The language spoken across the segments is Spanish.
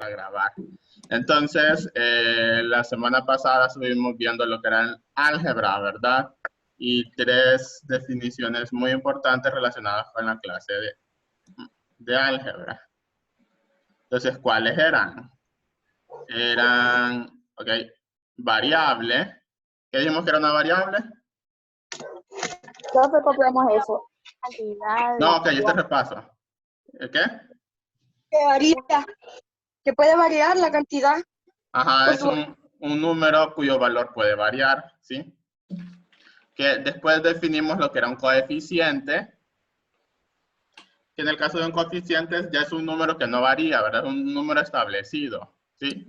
para grabar. Entonces, la semana pasada estuvimos viendo lo que era el álgebra, ¿verdad? Y 3 definiciones muy importantes relacionadas con la clase de álgebra. Entonces, ¿cuáles eran? Eran, ok, variable. ¿Qué dijimos que era una variable? Profe, copiamos eso. No, ok, yo te repaso. ¿El qué? Que varía, que puede variar la cantidad. Ajá, es un número cuyo valor puede variar, ¿sí? Que después definimos lo que era un coeficiente, que en el caso de un coeficiente ya es un número que no varía, ¿verdad? Es un número establecido, ¿sí?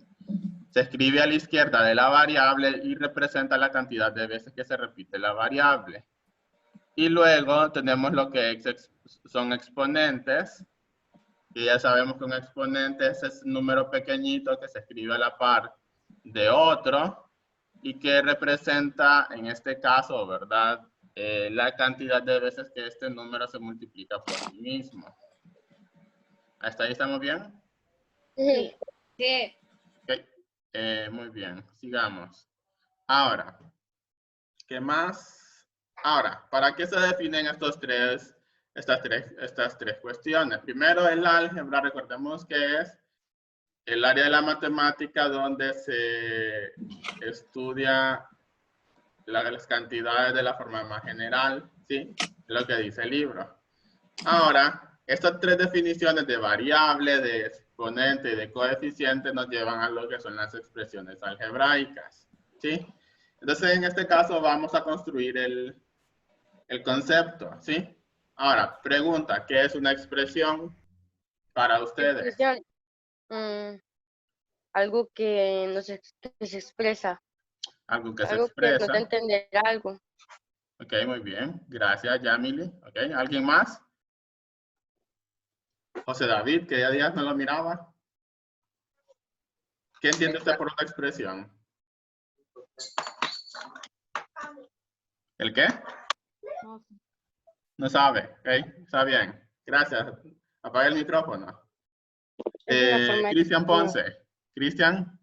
Se escribe a la izquierda de la variable y representa la cantidad de veces que se repite la variable. Y luego tenemos lo que son exponentes, y ya sabemos que un exponente es ese número pequeñito que se escribe a la par de otro y que representa, en este caso, ¿verdad? La cantidad de veces que este número se multiplica por sí mismo. ¿Hasta ahí estamos bien? Sí. Sí. Okay. Muy bien, sigamos. Ahora, ¿qué más? Ahora, ¿para qué se definen estas tres cuestiones? Primero, el álgebra, recordemos que es el área de la matemática donde se estudia las cantidades de la forma más general, ¿sí? Lo que dice el libro. Ahora, estas 3 definiciones de variable, de exponente y de coeficiente nos llevan a lo que son las expresiones algebraicas, ¿sí? Entonces, en este caso vamos a construir el concepto, ¿sí? Ahora, pregunta, ¿qué es una expresión para ustedes? Algo que que se expresa, Algo que se algo que nos da expresa. a entender algo. Ok, muy bien. Gracias, Yamili. Ok, ¿alguien más? José David, que ya días no lo miraba. ¿Qué entiende usted por una expresión? ¿El qué? No sabe. Ok, está bien. Gracias. Apaga el micrófono. Es una forma de Cristian expresión. Ponce. Cristian,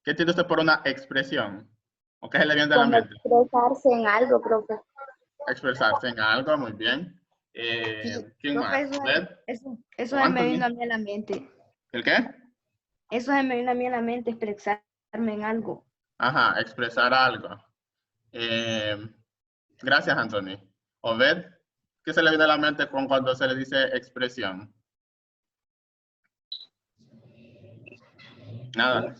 ¿qué entiende usted por una expresión? ¿O qué se le viene de la Como mente? expresarse en algo, profe. Expresarse en algo, muy bien. ¿Quién más? Eso ¿O se me Anthony? vino a mí a la mente. ¿El qué? Eso se me vino a mí a la mente, expresarme en algo. Ajá, expresar algo. Gracias, Anthony. Obed, ¿qué se le viene a la mente cuando se le dice expresión? Nada.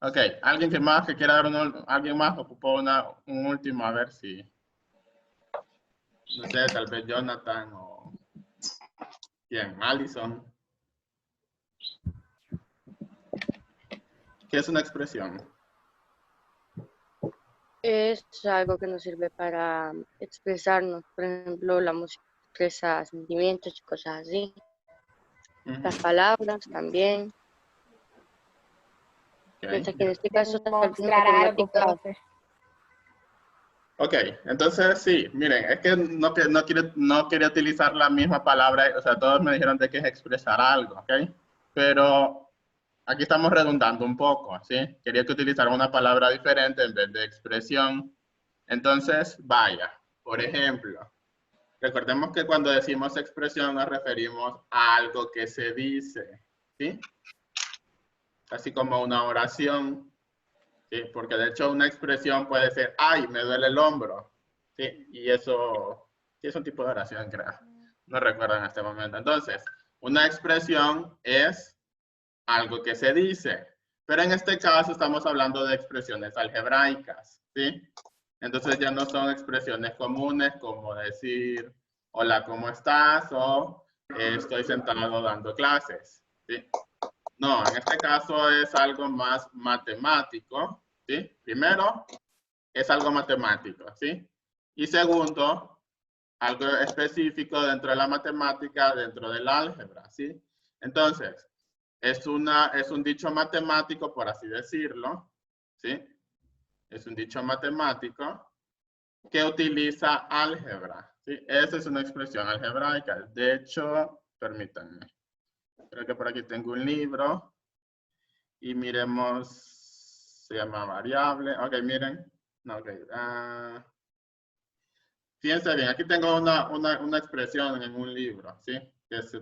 Ok, ¿alguien más que quiera dar alguien más ocupó un último? A ver si, no sé, tal vez Jonathan o ¿quién? Allison. ¿Qué es una expresión? Es algo que nos sirve para expresarnos. Por ejemplo, la música expresa sentimientos y cosas así. Las palabras también. Ok. Piensa que en este caso Mostrar algo, profe. Ok, entonces sí, miren, es que no quería utilizar la misma palabra, o sea, todos me dijeron de que es expresar algo, ¿ok? Pero aquí estamos redundando un poco, ¿sí? Quería que utilizara una palabra diferente en vez de expresión. Entonces, vaya, por ejemplo, recordemos que cuando decimos expresión nos referimos a algo que se dice, ¿sí? Así como una oración. ¿Sí? Porque de hecho una expresión puede ser, ay, me duele el hombro, ¿sí? Y eso sí es un tipo de oración, creo. No recuerdo en este momento. Entonces, una expresión es algo que se dice, pero en este caso estamos hablando de expresiones algebraicas, ¿sí? Entonces ya no son expresiones comunes como decir, hola, ¿cómo estás? O estoy sentado dando clases, ¿sí? No, en este caso es algo más matemático, ¿sí? Primero, es algo matemático, ¿sí? Y segundo, algo específico dentro de la matemática, dentro del álgebra, ¿sí? Entonces, es un dicho matemático, por así decirlo, ¿sí? Es un dicho matemático que utiliza álgebra, ¿sí? Esa es una expresión algebraica. De hecho, permítanme. Creo que por aquí tengo un libro y miremos, se llama variable. Ok, miren. No, ok. Fíjense bien, aquí tengo una expresión en un libro, ¿sí? Que es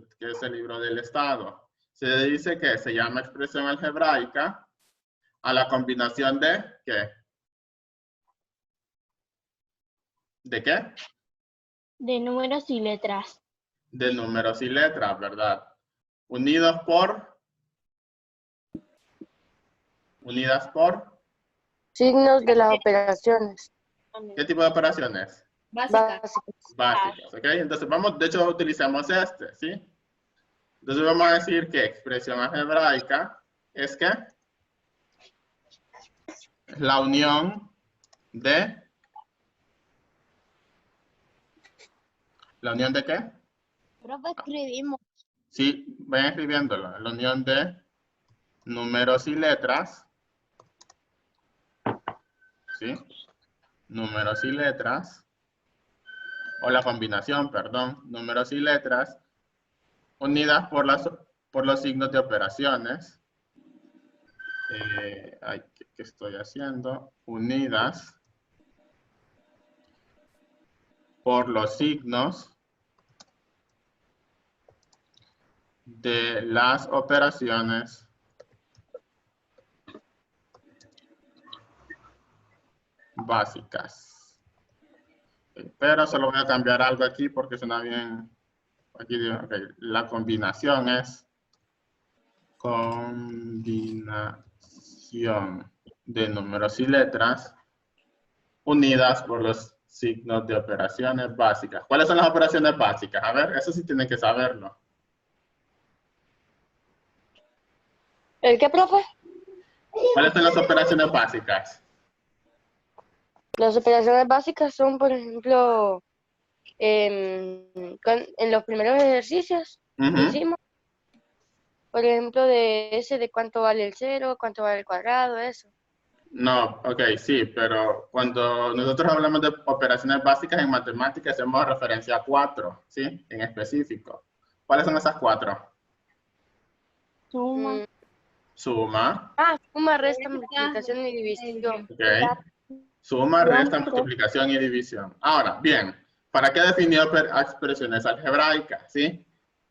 el libro del Estado. Se dice que se llama expresión algebraica a la combinación de, ¿qué? ¿De qué? De números y letras. De números y letras, ¿verdad? Unidas por Signos de las operaciones ¿qué tipo de operaciones? Básica. Básicas, ¿ok? Entonces vamos, de hecho utilizamos este, ¿sí? Entonces vamos a decir que expresión algebraica es que es la unión de, ¿la unión de qué? Profe, escribimos. Sí, vayan escribiéndolo, la unión de números y letras, ¿sí? Números y letras, o la combinación, perdón, números y letras, unidas por los signos de operaciones. ¿Qué estoy haciendo? Unidas por los signos de las operaciones básicas. Pero solo voy a cambiar algo aquí porque suena bien. Aquí digo, okay, la combinación es combinación de números y letras unidas por los signos de operaciones básicas. ¿Cuáles son las operaciones básicas? A ver, eso sí tienen que saberlo. ¿El qué, profe? ¿Cuáles son las operaciones básicas? Las operaciones básicas son, por ejemplo, en los primeros ejercicios que hicimos, por ejemplo, de cuánto vale el cero, cuánto vale el cuadrado, eso. No, ok, sí, pero cuando nosotros hablamos de operaciones básicas en matemáticas, hacemos referencia a 4, ¿sí? En específico. ¿Cuáles son esas 4? Suma. Suma. Suma, resta, multiplicación y división. Ok. Suma, resta, multiplicación y división. Ahora, bien, ¿para qué definió expresiones algebraicas? ¿Sí?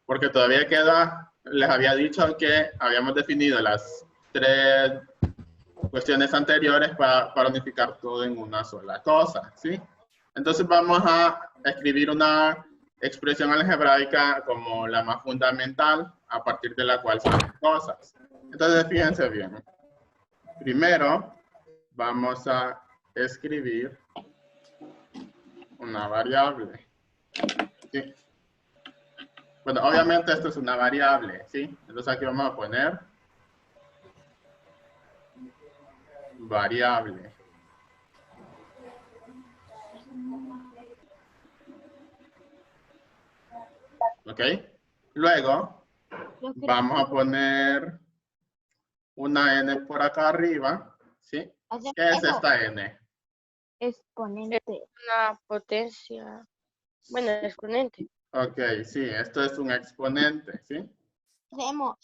Porque todavía queda, les había dicho que habíamos definido las 3 cuestiones anteriores para unificar todo en una sola cosa, ¿sí? Entonces vamos a escribir una expresión algebraica como la más fundamental, a partir de la cual salen cosas. Entonces, fíjense bien. Primero, vamos a escribir una variable, ¿sí? Bueno, obviamente esto es una variable, ¿sí? Entonces aquí vamos a poner variable. ¿Ok? Luego, vamos a poner una n por acá arriba, ¿sí? ¿Qué es esta n? Exponente. Una potencia. Bueno, exponente. Ok, sí, esto es un exponente, ¿sí? Hacemos.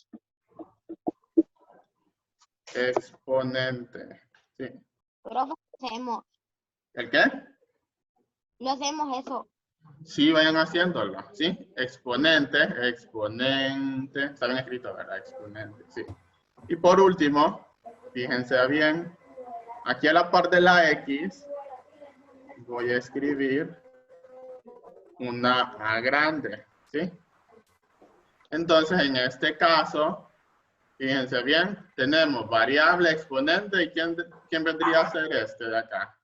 Exponente, ¿sí? Profe, hacemos. ¿El qué? Lo hacemos eso. Sí, vayan haciéndolo, ¿sí? Exponente, exponente. Está bien escrito, ¿verdad? Exponente, sí. Y por último, fíjense bien, aquí a la par de la X, voy a escribir una A grande, ¿sí? Entonces, en este caso, fíjense bien, tenemos variable, exponente, ¿y quién vendría a ser este de acá?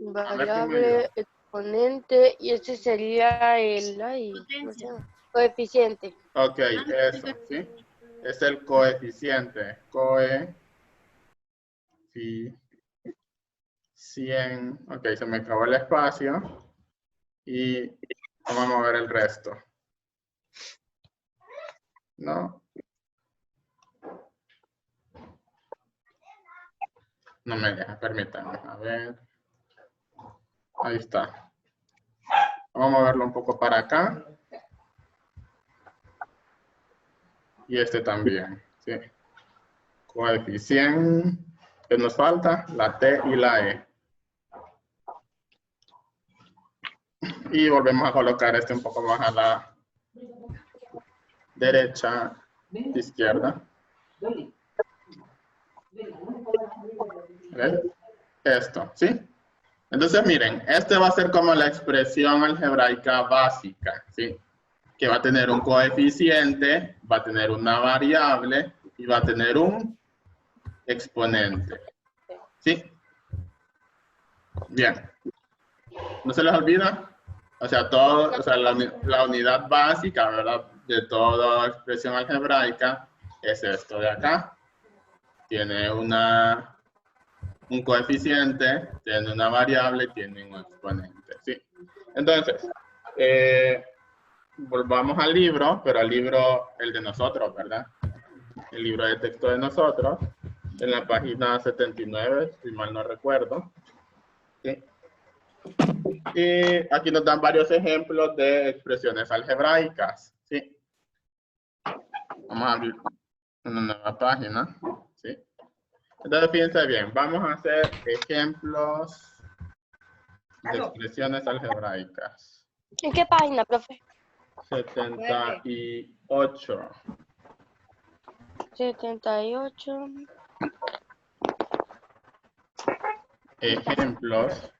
Variable, exponente, y este sería el ¿cómo se llama? Coeficiente. Ok, eso, ¿sí? Es el coeficiente. Ok, se me acabó el espacio. Y vamos a mover el resto. ¿No? No me deja, permítanme. A ver. Ahí está. Vamos a moverlo un poco para acá. Y este también, ¿sí? Coeficiente, que nos falta, la T y la E. Y volvemos a colocar este un poco más a la derecha, izquierda. ¿Ven? Esto, ¿sí? Entonces, miren, este va a ser como la expresión algebraica básica, ¿sí? Que va a tener un coeficiente, va a tener una variable y va a tener un exponente, ¿sí? Bien. ¿No se les olvida? O sea, la unidad básica, ¿verdad? De toda expresión algebraica es esto de acá. Tiene un coeficiente, tiene una variable, tiene un exponente, ¿sí? Entonces, volvamos al libro, pero al libro, el de nosotros, ¿verdad? El libro de texto de nosotros, en la página 79, si mal no recuerdo, ¿sí? Y aquí nos dan varios ejemplos de expresiones algebraicas, ¿sí? Vamos a abrir una nueva página, ¿sí? Entonces, fíjense bien, vamos a hacer ejemplos de expresiones algebraicas. ¿En qué página, profe? 78. 78. Ejemplos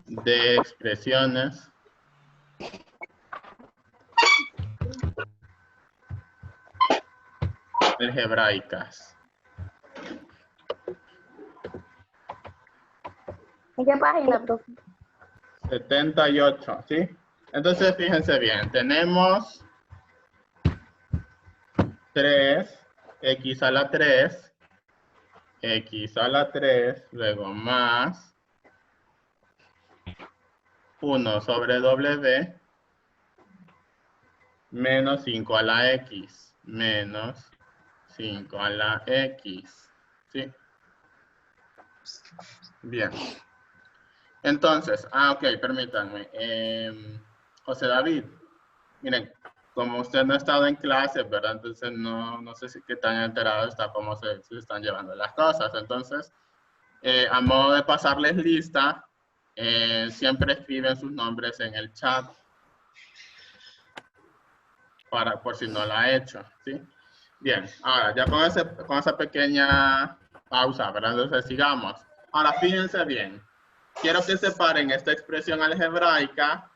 de expresiones algebraicas. ¿En qué página, profe? 78, ¿sí? Entonces, fíjense bien, tenemos 3, x a la 3, x a la 3, luego más 1 sobre w, menos 5 a la x, menos 5 a la x, ¿sí? Bien. Entonces, ok, permítanme. José David, miren, como usted no ha estado en clase, ¿verdad? Entonces no sé si qué tan enterado está cómo se están llevando las cosas. Entonces, a modo de pasarles lista, siempre escriben sus nombres en el chat. Por si no la ha hecho, ¿sí? Bien, ahora ya con esa pequeña pausa, ¿verdad? Entonces sigamos. Ahora fíjense bien. Quiero que separen esta expresión algebraica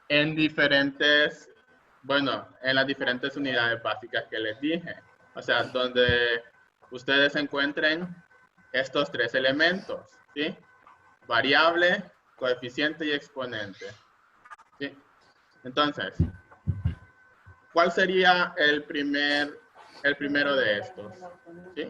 en diferentes, bueno, en las diferentes unidades básicas que les dije. O sea, donde ustedes encuentren estos tres elementos, ¿sí? Variable, coeficiente y exponente, ¿sí? Entonces, ¿cuál sería el primero de estos? ¿Sí?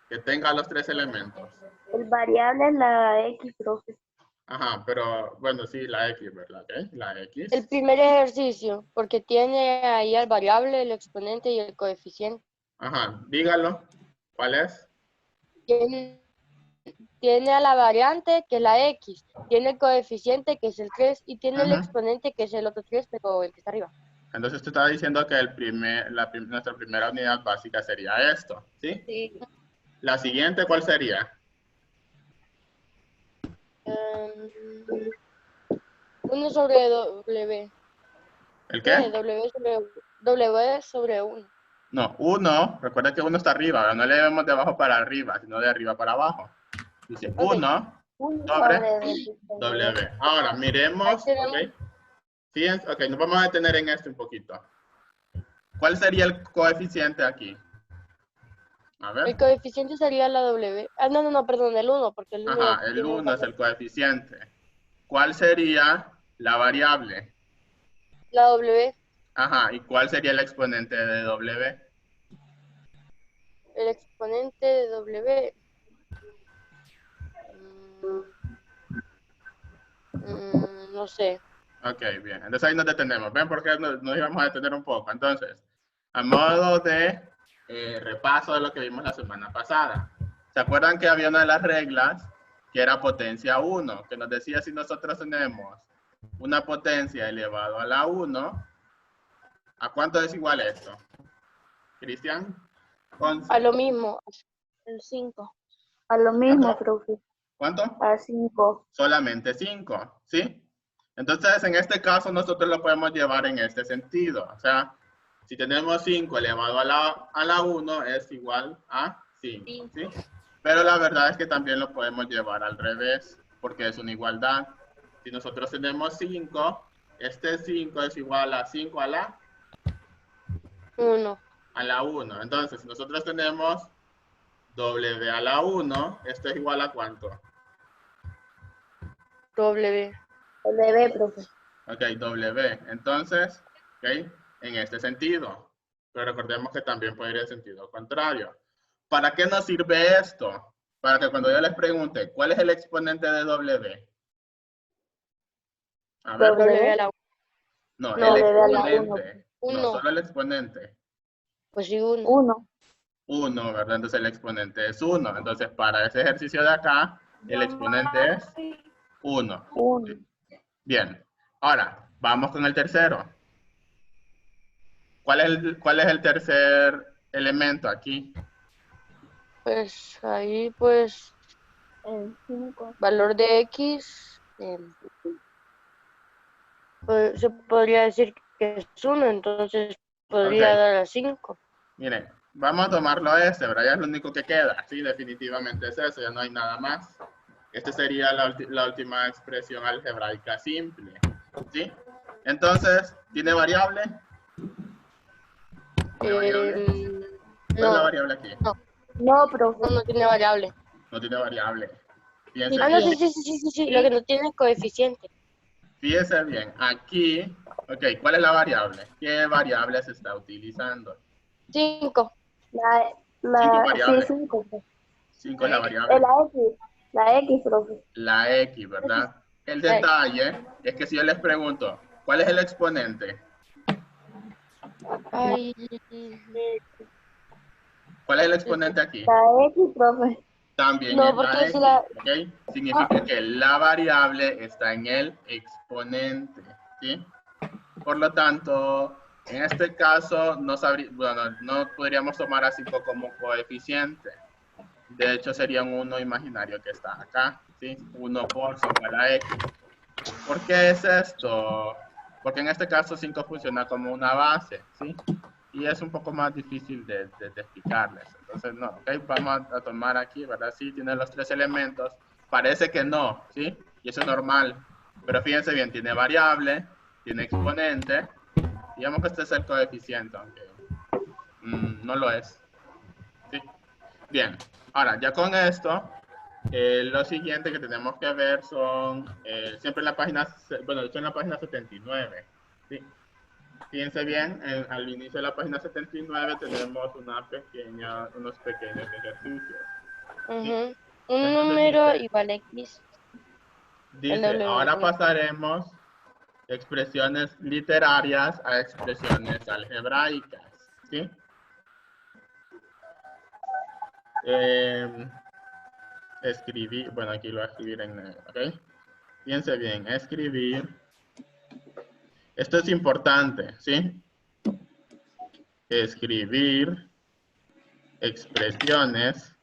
Que tenga los tres elementos. El variable es la X, profe. Ajá, pero bueno, sí, la X, ¿verdad? ¿Okay? La X. El primer ejercicio, porque tiene ahí el variable, el exponente y el coeficiente. Ajá, dígalo. ¿Cuál es? Tiene a la variante, que es la X. Tiene el coeficiente, que es el 3. Y tiene el exponente, que es el otro 3, pero el que está arriba. Entonces usted está diciendo que nuestra primera unidad básica sería esto, ¿sí? Sí. La siguiente, ¿cuál sería? 1 sobre W. ¿El qué? W sobre 1. No, 1, recuerda que 1 está arriba, no le vemos de abajo para arriba, sino de arriba para abajo. Dice 1 sobre W. Ahora, miremos, ¿ok? Fíjense, ok, nos vamos a detener en esto un poquito. ¿Cuál sería el coeficiente aquí? A ver. El coeficiente sería la W. Ah, no, perdón, el 1, porque el 1... Ajá, el 1 es el coeficiente. ¿Cuál sería la variable? La W. Ajá, ¿y cuál sería el exponente de W? El exponente de W. No sé. Ok, bien. Entonces ahí nos detenemos. ¿Ven por qué nos íbamos a detener un poco? Entonces, a modo de repaso de lo que vimos la semana pasada. ¿Se acuerdan que había una de las reglas que era potencia 1? Que nos decía si nosotros tenemos una potencia elevado a la 1. ¿A cuánto es igual esto? ¿Cristian? 11. A lo mismo, el 5. A lo mismo, ¿Cuánto? profe. ¿Cuánto? A 5. Solamente 5, ¿sí? Entonces, en este caso, nosotros lo podemos llevar en este sentido. O sea, si tenemos 5 elevado a la 1 es igual a 5, ¿sí? Pero la verdad es que también lo podemos llevar al revés, porque es una igualdad. Si nosotros tenemos 5, este 5 es igual a 5 a la 1. A la 1. Entonces, si nosotros tenemos W a la 1, esto es igual a ¿cuánto? W. W, profe. Ok, W. Entonces, ok, en este sentido. Pero recordemos que también puede ir en sentido contrario. ¿Para qué nos sirve esto? Para que cuando yo les pregunte, ¿cuál es el exponente de W? A ver. W a la 1. No, No, el W a la exponente. uno. No, solo el exponente. Pues sí, 1. 1. 1, ¿verdad? Entonces el exponente es 1. Entonces para ese ejercicio de acá, el exponente es 1. 1. Bien. Ahora, vamos con el tercero. ¿Cuál es el tercer elemento aquí? Pues ahí, pues, El 5. valor de X, pues, se podría decir que es 1, entonces podría Ok. dar a 5. Miren, vamos a tomarlo a este, ¿verdad? Ya es lo único que queda. Sí, definitivamente es eso, ya no hay nada más. Esta sería la última expresión algebraica simple. ¿Sí? Entonces, ¿tiene variable? ¿Tiene variable? ¿Cuál es la No, variable aquí? No, profe. no tiene variable. No tiene variable. Fíjense Ah, no, bien. sí. Lo que no tiene es coeficiente. Fíjense bien. Aquí, ok, ¿cuál es la variable? ¿Qué variable se está utilizando? 5. Cinco variables. Sí, 5. 5 es la variable. La X, profe. La X, ¿verdad? El detalle es que si yo les pregunto, ¿cuál es el exponente? Ay, ¿Cuál es el exponente aquí? La X, profe. También no, es la porque X, si la... ¿ok? Significa que la variable está en el exponente, ¿sí? Por lo tanto, en este caso, no podríamos tomar a 5 como coeficiente. De hecho, sería un 1 imaginario que está acá, ¿sí? 1 por 5 a la X. ¿Por qué es esto? Porque en este caso 5 funciona como una base, ¿sí? Y es un poco más difícil de explicarles. Entonces, no, ¿ok? Vamos a tomar aquí, ¿verdad? Sí, tiene los 3 elementos. Parece que no, ¿sí? Y eso es normal. Pero fíjense bien, tiene variable, tiene exponente. Digamos que este es el coeficiente, aunque no lo es. ¿Sí? Bien, ahora, ya con esto, lo siguiente que tenemos que ver son, siempre en la página, bueno, esto en la página 79, ¿sí? Fíjense bien, al inicio de la página 79 tenemos unos pequeños ejercicios. ¿Sí? Un Entonces número dice, igual a X. dice, ahora pasaremos expresiones literarias a expresiones algebraicas, ¿sí? Escribir, bueno, aquí lo voy a escribir en negro, ¿ok? Fíjense bien, escribir. Esto es importante, ¿sí? Escribir expresiones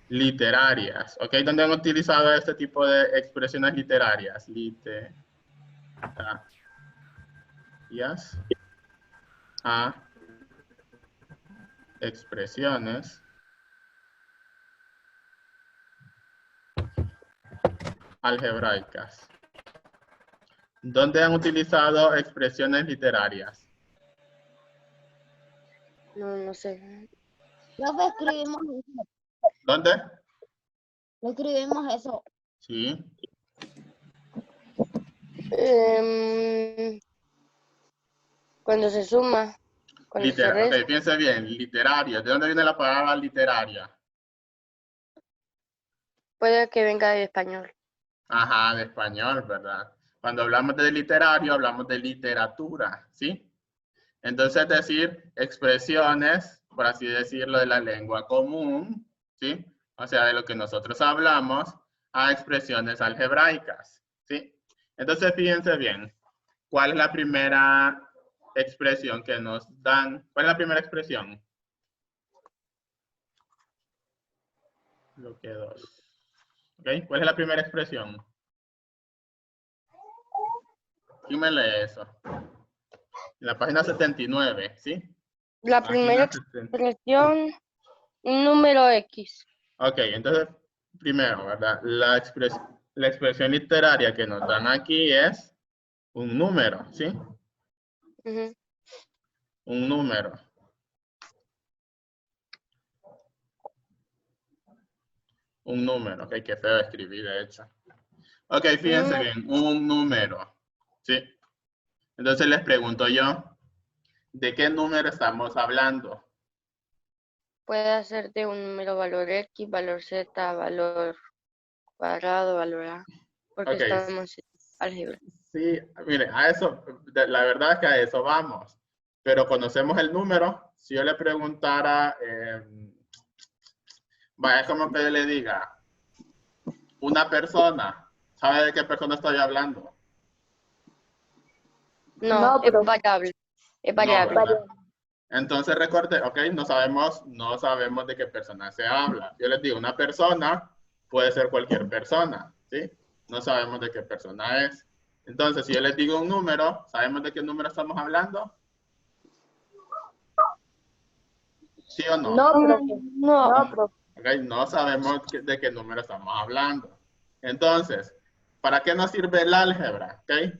literarias, ¿ok? ¿Dónde han utilizado este tipo de expresiones literarias? Literarias. A expresiones algebraicas. ¿Dónde han utilizado expresiones literarias? No sé. Profe, escribimos eso. ¿Dónde? Escribimos eso. Sí. Cuando se suma. Cuando se resta. Ok, piense bien, literario. ¿De dónde viene la palabra literaria? Puede que venga de español. Ajá, de español, ¿verdad? Cuando hablamos de literario, hablamos de literatura, ¿sí? Entonces, es decir, expresiones, por así decirlo, de la lengua común, ¿sí? o sea, de lo que nosotros hablamos, a expresiones algebraicas, ¿sí? Entonces, fíjense bien, ¿cuál es la primera expresión que nos dan? ¿Cuál es la primera expresión? Bloque 2. ¿Ok? ¿Cuál es la primera expresión? ¿Quién me lee eso? En la página 79, ¿sí? La primera expresión, un número X. Ok, entonces, primero, ¿verdad? La expresión literaria que nos dan aquí es un número, ¿sí? Ujú. Un número. Un número, ok, qué feo escribir, de hecho. Ok, fíjense bien, un número, ¿sí? Entonces les pregunto yo, ¿de qué número estamos hablando? Puede ser de un número valor X, valor Z, valor cuadrado, valor A, porque Ok, estamos en álgebra. sí, mire, a eso, la verdad es que a eso vamos. Pero conocemos el número. Si yo le preguntara, vaya, es como que yo le diga, una persona, ¿sabe de qué persona estoy hablando? No, es pero variable. Es No, variable. ¿verdad? Entonces recuerde, ok, no sabemos de qué persona se habla. Yo les digo, una persona puede ser cualquier persona, ¿sí? No sabemos de qué persona es. Entonces, si yo les digo un número, ¿sabemos de qué número estamos hablando? ¿Sí o no? No. Okay, no sabemos de qué número estamos hablando. Entonces, ¿para qué nos sirve el álgebra? Okay?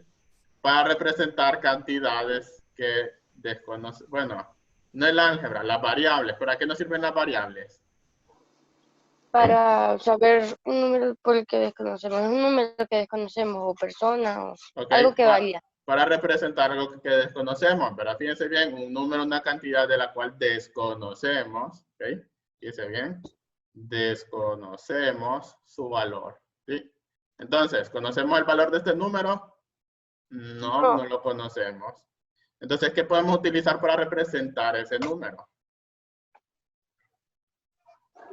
Para representar cantidades que desconocemos. Bueno, no el álgebra, las variables. ¿Para qué nos sirven las variables? Para saber un número por el que desconocemos. Es un número que desconocemos o persona o Okay, algo que varía. para representar algo que desconocemos. Pero fíjense bien, un número, una cantidad de la cual desconocemos. ¿Ok? Fíjense bien. Desconocemos su valor. ¿Sí? Entonces, ¿conocemos el valor de este número? No lo conocemos. Entonces, ¿qué podemos utilizar para representar ese número?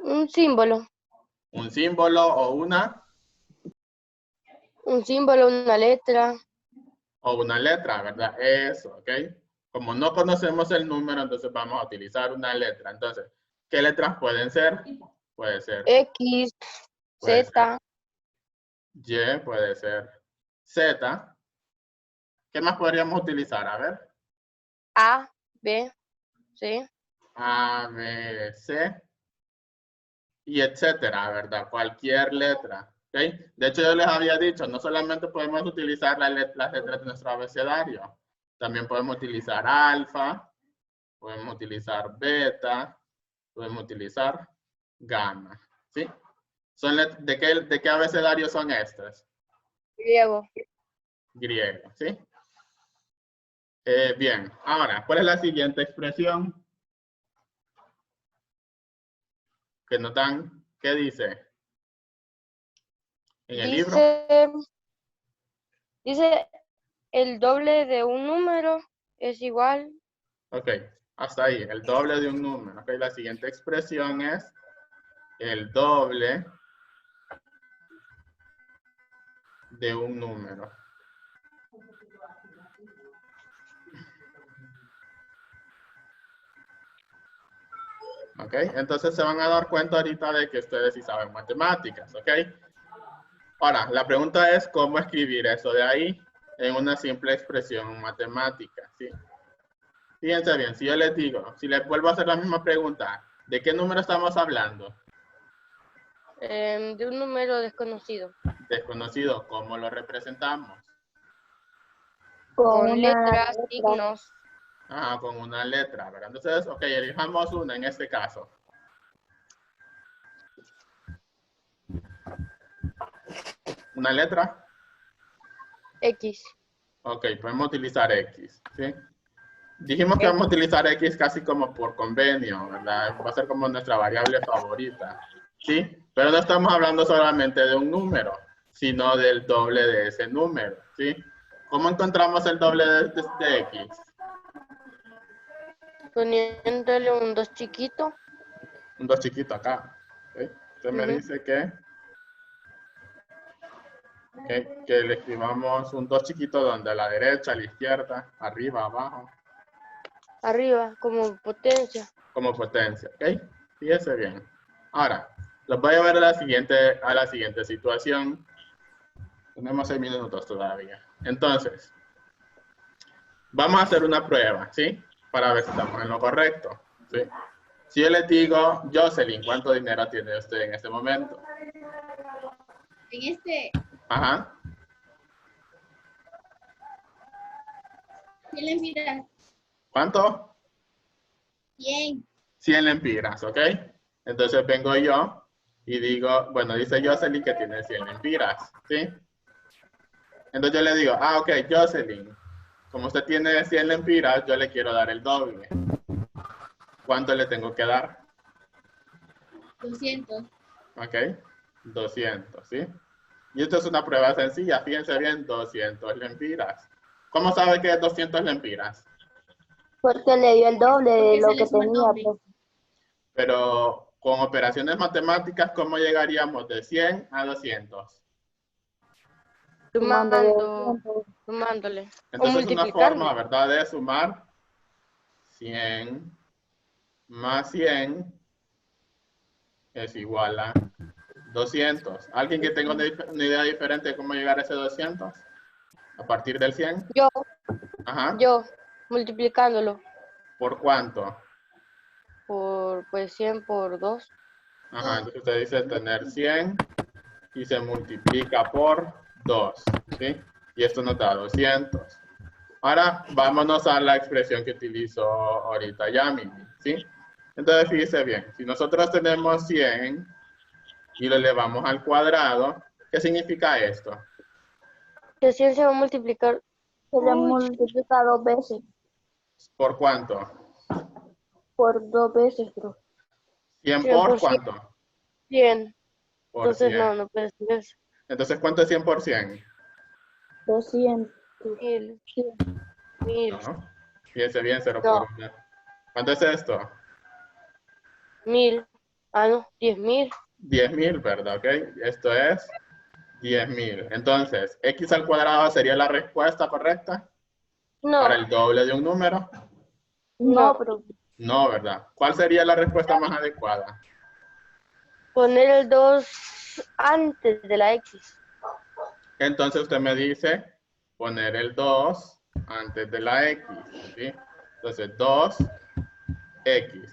Un símbolo. Un símbolo o Un símbolo, una letra. una letra, ¿verdad? Eso, ¿ok? Como no conocemos el número, entonces vamos a utilizar una letra. Entonces, ¿qué letras pueden ser? Puede ser X, puede ser Z, Y, puede ser Z. ¿Qué más podríamos utilizar? A ver. A, B, C. A, B, C. Y etcétera, ¿verdad? Cualquier letra. ¿Okay? De hecho, yo les había dicho, no solamente podemos utilizar las letras de nuestro abecedario, también podemos utilizar alfa, podemos utilizar beta, podemos utilizar gamma. ¿Sí? ¿De qué abecedario son estos? Griego. Griego, ¿sí? Bien, ahora, ¿cuál es la siguiente expresión que nos dan? ¿Qué dice? En el libro. Dice el doble de un número es igual. Ok, hasta ahí, el doble de un número. Ok, la siguiente expresión es el doble de un número. Ok, entonces se van a dar cuenta ahorita de que ustedes sí saben matemáticas. Ok, ahora, la pregunta es cómo escribir eso de ahí en una simple expresión matemática. ¿Sí? Fíjense bien, si yo les digo, si les vuelvo a hacer la misma pregunta, ¿de qué número estamos hablando? De un número desconocido. Desconocido, ¿cómo lo representamos? Con letras, signos. Con una letra, ¿verdad? Entonces, ok, elijamos una en este caso. ¿Una letra? X. Ok, podemos utilizar X, ¿sí? Dijimos que vamos a utilizar X casi como por convenio, ¿verdad? Va a ser como nuestra variable favorita, ¿sí? Pero no estamos hablando solamente de un número, sino del doble de ese número, ¿sí? ¿Cómo encontramos el doble de X? Poniéndole un 2 chiquito. Un 2 chiquito acá, ¿ok? Usted me dice que le escribamos un 2 chiquito donde, a la derecha, a la izquierda, arriba, abajo. Arriba, como potencia. Como potencia, ¿ok? Fíjese bien. Ahora, los voy a ver a la siguiente situación. Tenemos 6 minutos todavía. Entonces, vamos a hacer una prueba, ¿sí? Para ver si estamos en lo correcto, ¿sí? Si yo les digo, Jocelyn, ¿cuánto dinero tiene usted en este momento? En este, Ajá. 100 lempiras. ¿Cuánto? 100. 100 lempiras, ¿ok? Entonces vengo yo y digo, bueno, dice Jocelyn que tiene 100 lempiras, ¿sí? Entonces yo le digo, ah, ok, Jocelyn, como usted tiene 100 lempiras, yo le quiero dar el doble. ¿Cuánto le tengo que dar? 200. Ok, 200, ¿sí? Y esto es una prueba sencilla, fíjense bien, 200 lempiras. ¿Cómo sabe que es 200 lempiras? Porque le dio el doble de Porque lo se que le suma el tenía. doble. Pues. Pero con operaciones matemáticas, ¿cómo llegaríamos de 100 a 200? Sumándole. Entonces una forma, ¿verdad?, de sumar 100 más 100 es igual a 200. ¿Alguien que tenga una idea diferente de cómo llegar a ese 200? ¿A partir del 100? Ajá. Yo, multiplicándolo. ¿Por cuánto? Por, pues 100 por 2. Ajá, entonces usted dice tener 100 y se multiplica por 2, ¿sí? Y esto nos da 200. Ahora, vámonos a la expresión que utilizó ahorita Yamini, ¿sí? Entonces, fíjese bien, si nosotros tenemos 100 y lo elevamos al cuadrado, ¿qué significa esto? Que 100 se va a multiplicar. Se le multiplica 2 veces. ¿Por cuánto? Por 2 veces, creo. 100 100 por por cuánto? 100. Por Entonces 100. no puede ser eso. Entonces, ¿cuánto es 100 por 100? 200. 1000. 1000. No. Fíjense bien, 0 No. por 1. ¿Cuánto es esto? 1000. Ah, no, 10.000. 10.000, ¿verdad? Ok, esto es 10.000. Entonces, x al cuadrado sería la respuesta correcta No. para el doble de un número. No, pero No, ¿verdad? ¿Cuál sería la respuesta más adecuada? Poner el 2 antes de la X. Entonces usted me dice poner el 2 antes de la X, ¿sí? Entonces 2x.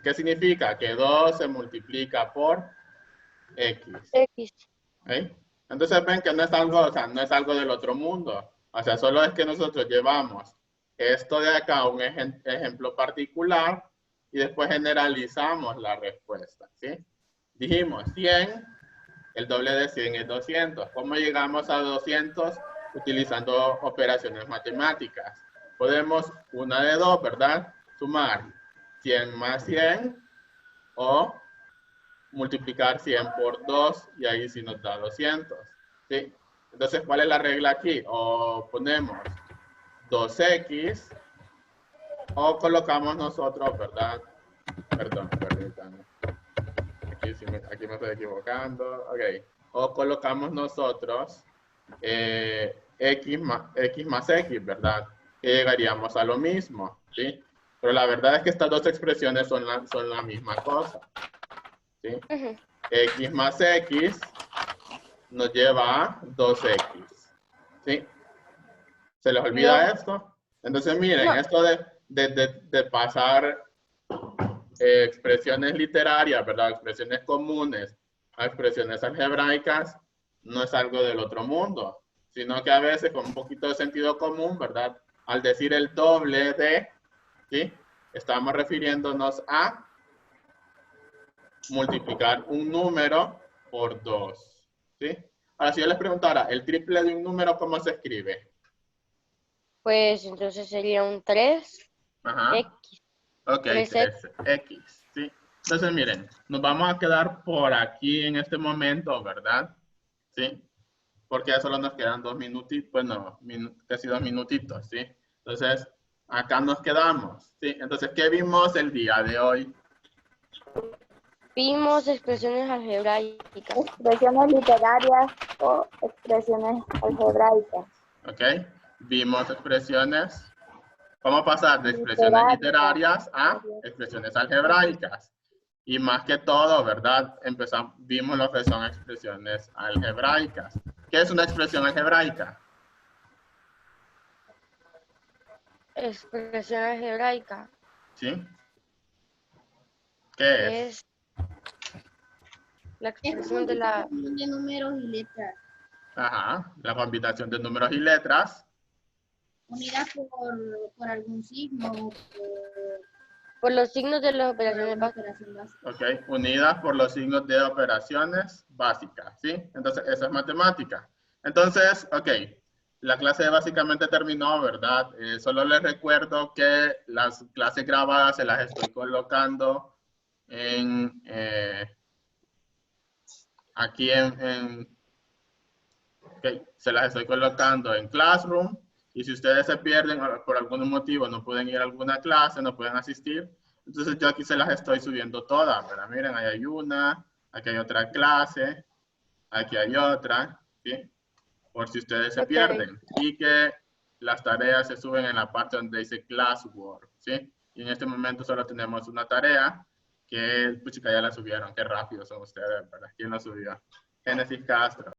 ¿Qué significa? Que 2 se multiplica por X. X. ¿Sí? Entonces ven que no es algo, o sea, no es algo del otro mundo. O sea, solo es que nosotros llevamos esto de acá a un ejemplo particular y después generalizamos la respuesta, ¿sí? Dijimos 100, el doble de 100 es 200. ¿Cómo llegamos a 200? Utilizando operaciones matemáticas. Podemos, una de dos, ¿verdad? Sumar 100 más 100 o multiplicar 100 por 2 y ahí sí nos da 200, ¿sí? Entonces, ¿cuál es la regla aquí? O ponemos 2x o colocamos nosotros, ¿verdad? Perdón, permítanme. Aquí me estoy equivocando. Ok. O colocamos nosotros x más x, ¿verdad? Que llegaríamos a lo mismo, ¿sí? Pero la verdad es que estas dos expresiones son la misma cosa, ¿sí? X más x nos lleva a 2x, ¿sí? ¿Se les olvida esto? Entonces, miren, esto de pasar expresiones literarias, ¿verdad? Expresiones comunes a expresiones algebraicas, no es algo del otro mundo, sino que a veces con un poquito de sentido común, ¿verdad? Al decir el doble de, ¿sí? Estamos refiriéndonos a multiplicar un número por 2, ¿sí? Ahora, si yo les preguntara, ¿el triple de un número cómo se escribe? Pues entonces sería un 3. Ajá. X. Ok, 3x, ¿sí? Entonces, miren, nos vamos a quedar por aquí en este momento, ¿verdad? ¿Sí? Porque ya solo nos quedan 2 minutitos, bueno, casi 2 minutitos, ¿sí? Entonces, acá nos quedamos, ¿sí? Entonces, ¿qué vimos el día de hoy? Vimos expresiones algebraicas. Expresiones literarias o expresiones algebraicas. Ok. Vimos expresiones. Vamos a pasar de expresiones literarias a expresiones algebraicas. Y más que todo, ¿verdad? Vimos lo que son expresiones algebraicas. ¿Qué es una expresión algebraica? Expresión algebraica. ¿Sí? ¿Qué es? La Es expresión de la... de números y letras. Ajá, la combinación de números y letras. Unidas por algún signo. Por los signos de las operaciones alguna básicas. operación básica. Ok, unidas por los signos de operaciones básicas, ¿sí? Entonces, eso es matemática. Entonces, ok, la clase básicamente terminó, ¿verdad? Solo les recuerdo que las clases grabadas se las estoy colocando aquí okay, se las estoy colocando en Classroom. Y si ustedes se pierden por algún motivo, no pueden ir a alguna clase, no pueden asistir, entonces yo aquí se las estoy subiendo todas, ¿verdad? Miren, ahí hay una, aquí hay otra clase, aquí hay otra, ¿sí? Por si ustedes se pierden. Y que las tareas se suben en la parte donde dice Classwork, ¿sí? Y en este momento solo tenemos una tarea que, pues chica, ya la subieron. Qué rápido son ustedes, ¿verdad? ¿Quién la subió? Génesis Castro.